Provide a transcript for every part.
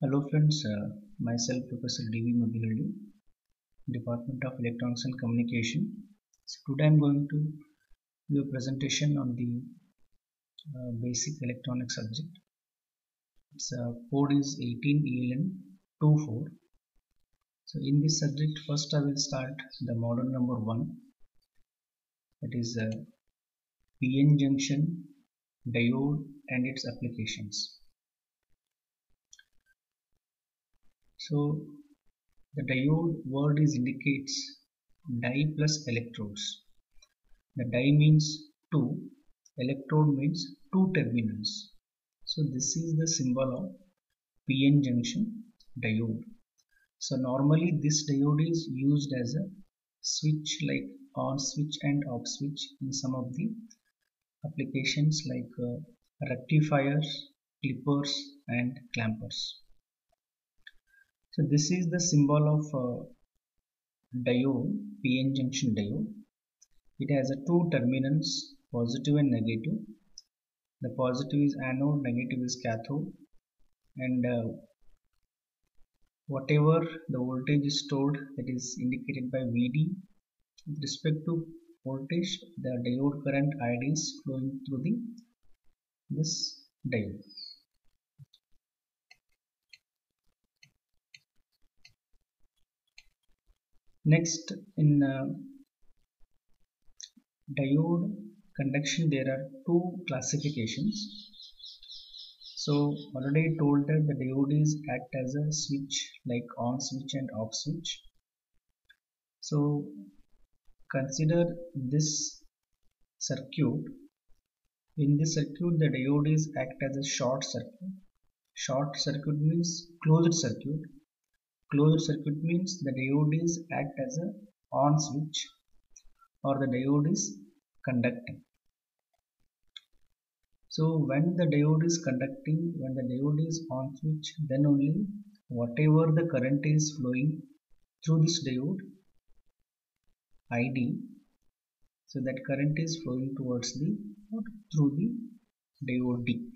Hello friends, myself Professor D.V. Mabiladi, Department of Electronics and Communication. So today I am going to do a presentation on the basic electronics subject. Its code is 18ELN24. So in this subject first I will start the model number 1, that is PN junction, diode and its applications. So the diode word indicates die plus electrodes. The die means 2, electrode means 2 terminals. So this is the symbol of PN junction diode. So normally this diode is used as a switch like on switch and off switch in some of the applications like rectifiers, clippers and clampers. So this is the symbol of diode, PN junction diode. It has a 2 terminals, positive and negative. The positive is anode, negative is cathode, and whatever the voltage is stored, that is indicated by VD. With respect to voltage, the diode current ID is flowing through this diode. Next, in diode conduction, there are 2 classifications. So already I told that the diode is act as a switch like on switch and off switch. So consider this circuit. In this circuit the diode is act as a short circuit. Short circuit means closed circuit. Closed circuit means the diode is act as a on switch or the diode is conducting. So when the diode is conducting, when the diode is on switch, then only whatever the current is flowing through this diode ID, so that current is flowing towards through the diode D.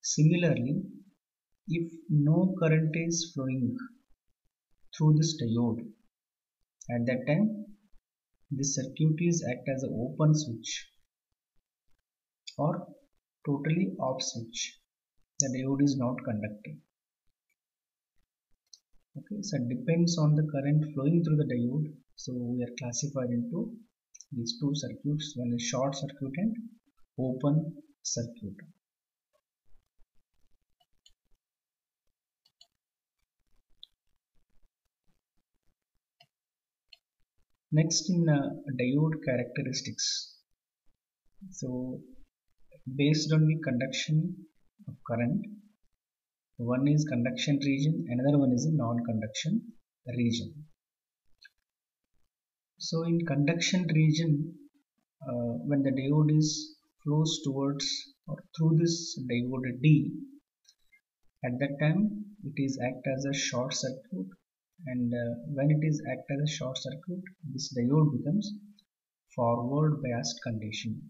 Similarly, if no current is flowing through this diode, at that time this circuit is act as an open switch or totally off switch. The diode is not conducting. Okay, so it depends on the current flowing through the diode. So we are classified into these 2 circuits, one is short circuit and open circuit. Next, in diode characteristics. So based on the conduction of current, one is conduction region, another one is a non-conduction region. So in conduction region, when the diode is flows towards or through this diode D, at that time it is act as a short circuit, and when it is act as a short circuit, this diode becomes forward biased condition.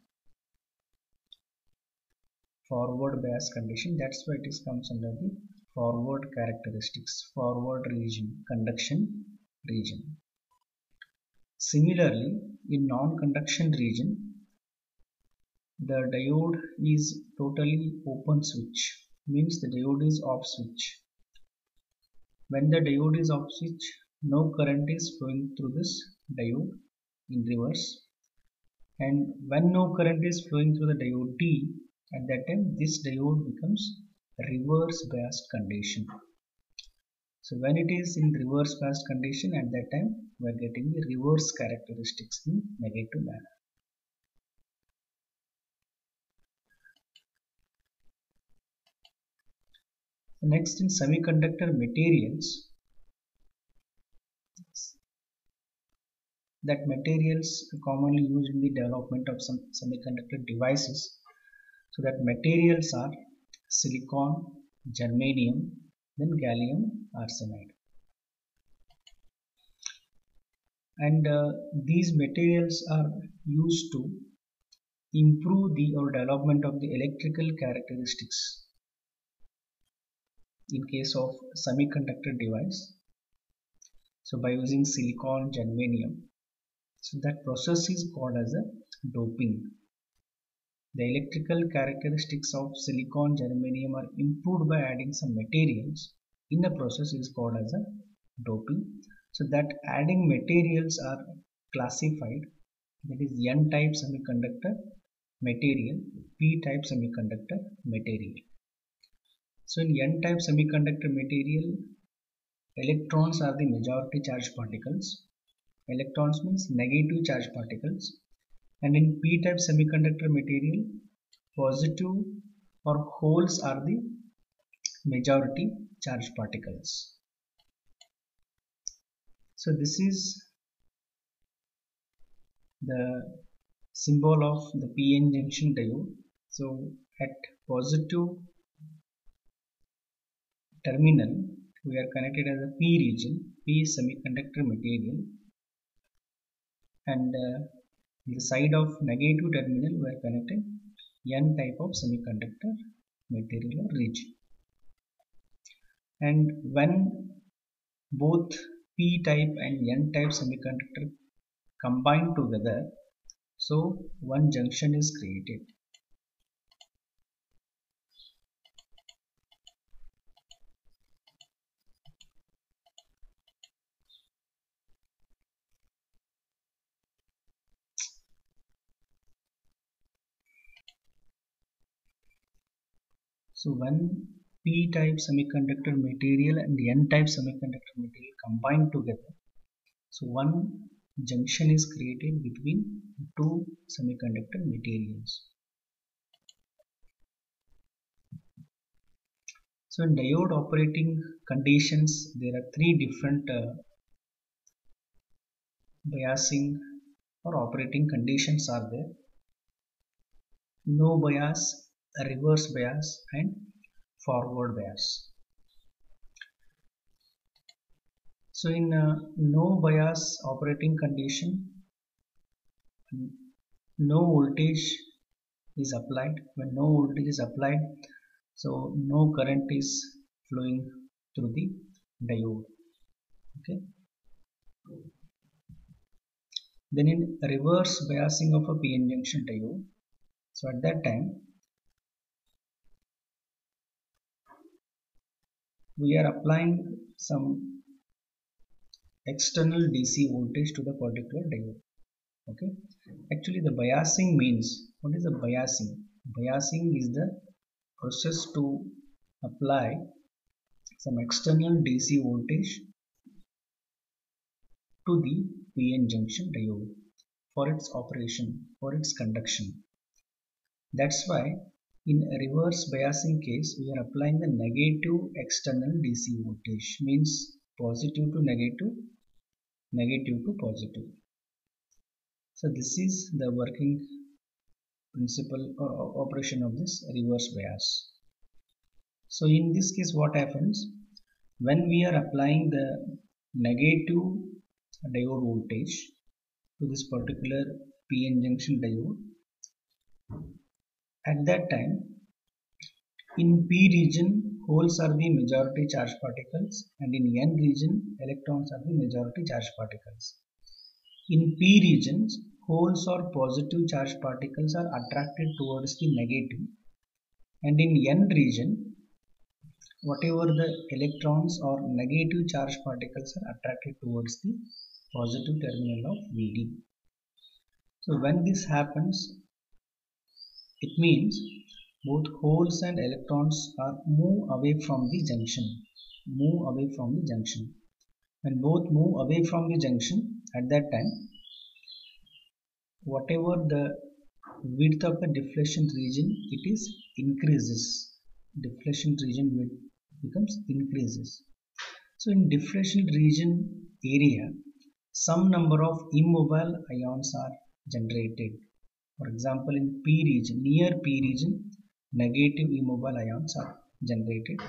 Forward bias condition, that's why it is comes under the forward characteristics, forward region, conduction region. Similarly, in non-conduction region, the diode is totally open switch, means the diode is off switch. When the diode is off switch, no current is flowing through this diode in reverse, and when no current is flowing through the diode D, at that time this diode becomes reverse biased condition. So when it is in reverse biased condition, at that time we are getting the reverse characteristics in negative manner. Next, in semiconductor materials, that materials commonly used in the development of some semiconductor devices. So that materials are silicon, germanium, then gallium arsenide. And these materials are used to improve the or development of the electrical characteristics. in case of semiconductor device, so by using silicon germanium, so that process is called as a doping. The electrical characteristics of silicon germanium are improved by adding some materials in a process is called as a doping. So that adding materials are classified, that is n type semiconductor material, p type semiconductor material. So in n type semiconductor material, electrons are the majority charged particles. Electrons means negative charged particles. And in p type semiconductor material, positive or holes are the majority charged particles. So this is the symbol of the PN junction diode. So at positive terminal we are connected as a P region, P semiconductor material, and the side of negative terminal we are connected N type of semiconductor material or region. And when both P type and N type semiconductor combine together, so one junction is created. So when P type semiconductor material and N type semiconductor material combine together, so one junction is created between two semiconductor materials. So in diode operating conditions, there are three different biasing or operating conditions are there: no bias, reverse bias, and forward bias. So in no bias operating condition, no voltage is applied. When no voltage is applied, so no current is flowing through the diode. Okay. Then in reverse biasing of a PN junction diode, so at that time we are applying some external DC voltage to the particular diode. Okay. Actually the biasing means, what is the biasing? Biasing is the process to apply some external DC voltage to the PN junction diode for its operation, for its conduction. That's why in reverse biasing case we are applying the negative external DC voltage, means positive to negative, negative to positive. So this is the working principle or operation of this reverse bias. So in this case what happens, when we are applying the negative diode voltage to this particular PN junction diode, at that time in P region holes are the majority charged particles, and in N region electrons are the majority charged particles. In P regions, holes or positive charged particles are attracted towards the negative, and in N region whatever the electrons or negative charged particles are attracted towards the positive terminal of VD. So when this happens, it means both holes and electrons are move away from the junction. Move away from the junction. When both move away from the junction, at that time, whatever the width of the deflection region, it is increases. Deflection region width becomes increases. So in deflection region area, some number of immobile ions are generated. For example, in P region, near P region, negative immobile ions are generated,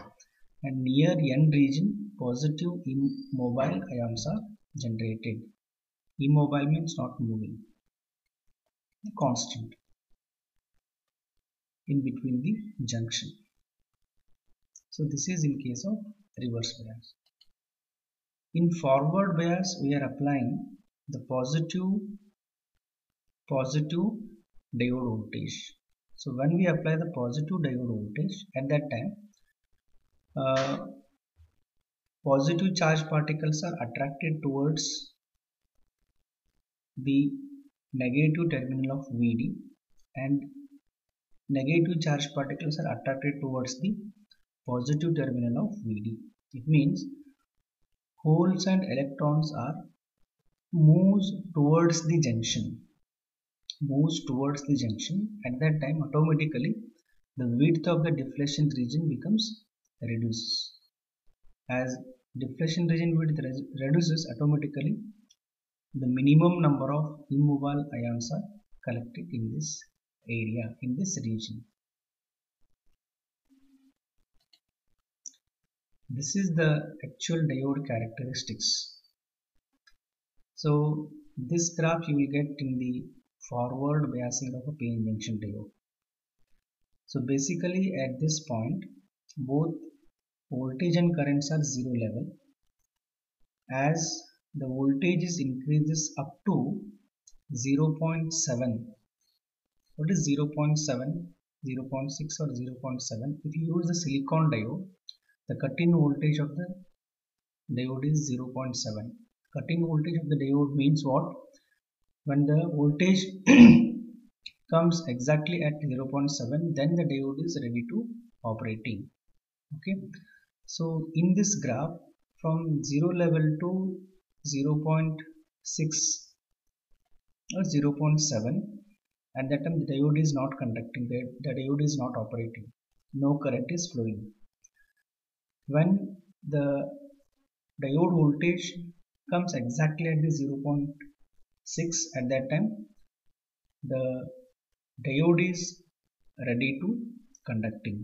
and near N region, positive immobile ions are generated. Immobile means not moving, constant in between the junction. So this is in case of reverse bias. In forward bias, we are applying the positive diode voltage. So when we apply the positive diode voltage, at that time positive charge particles are attracted towards the negative terminal of Vd, and negative charge particles are attracted towards the positive terminal of Vd. It means holes and electrons are moves towards the junction. At that time, automatically the width of the deflection region becomes reduces. As deflection region width reduces, automatically the minimum number of immovable ions are collected in this area, in this region. This is the actual diode characteristics. So this graph you will get in the forward biasing of a PN junction diode. So basically at this point both voltage and currents are zero level. As the voltage is increases up to 0.7. What is 0.7, 0.6 or 0.7? If you use the silicon diode, the cut-in voltage of the diode is 0.7. Cut-in voltage of the diode means what? When the voltage comes exactly at 0.7, then the diode is ready to operating. Okay, so in this graph from 0 level to 0.6 or 0.7, at that time the diode is not conducting, the diode is not operating, no current is flowing. When the diode voltage comes exactly at the 0.6, at that time the diode is ready to conducting.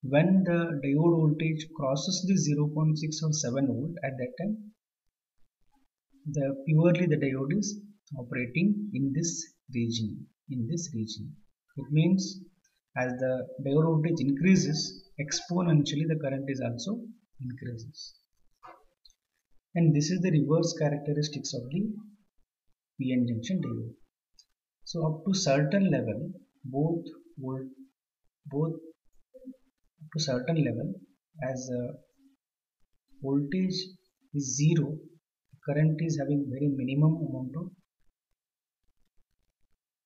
When the diode voltage crosses the 0.6 or 7 volt, at that time purely the diode is operating in this region. It means as the diode voltage increases, exponentially the current is also increases. And this is the reverse characteristics of the PN junction diode. So up to certain level, both up to certain level, as voltage is zero, current is having very minimum amount of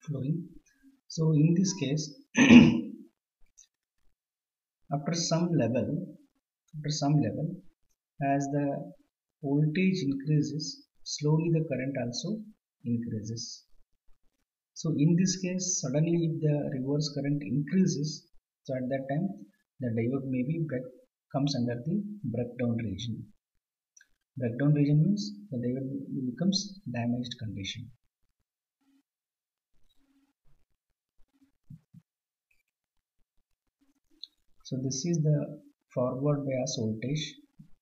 flowing. So in this case, after some level, as the voltage increases, slowly the current also increases. So in this case, suddenly if the reverse current increases, so at that time the diode maybe comes under the breakdown region. Breakdown region means the diode becomes damaged condition. So this is the forward bias voltage.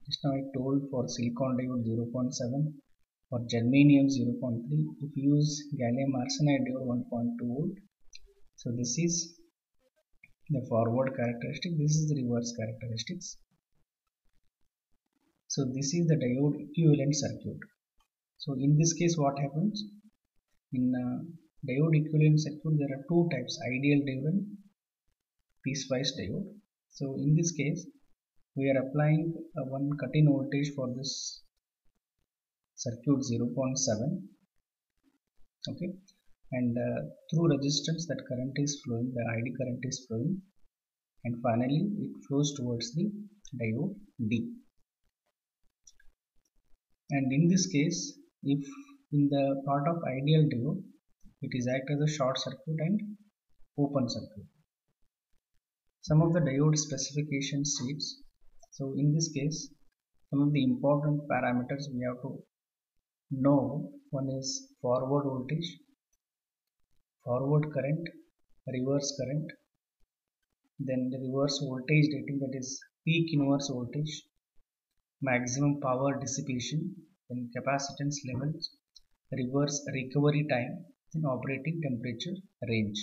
Just now I told for silicon diode 0.7, for germanium 0.3. If you use gallium arsenide diode 1.2 volt. So this is the forward characteristic. This is the reverse characteristics. So this is the diode equivalent circuit. So in this case, what happens? In diode equivalent circuit, there are two types: ideal diode and piecewise diode. So in this case, we are applying one cut-in voltage for this circuit 0.7. Okay, and through resistance that current is flowing, the ID current is flowing, and finally it flows towards the diode D. And in this case, if in the part of ideal diode, it is act as a short circuit and open circuit. Some of the diode specification sheets. So in this case, some of the important parameters we have to know. One is forward voltage, forward current, reverse current, then the reverse voltage rating, that is peak inverse voltage, maximum power dissipation, then capacitance levels, reverse recovery time, then operating temperature range.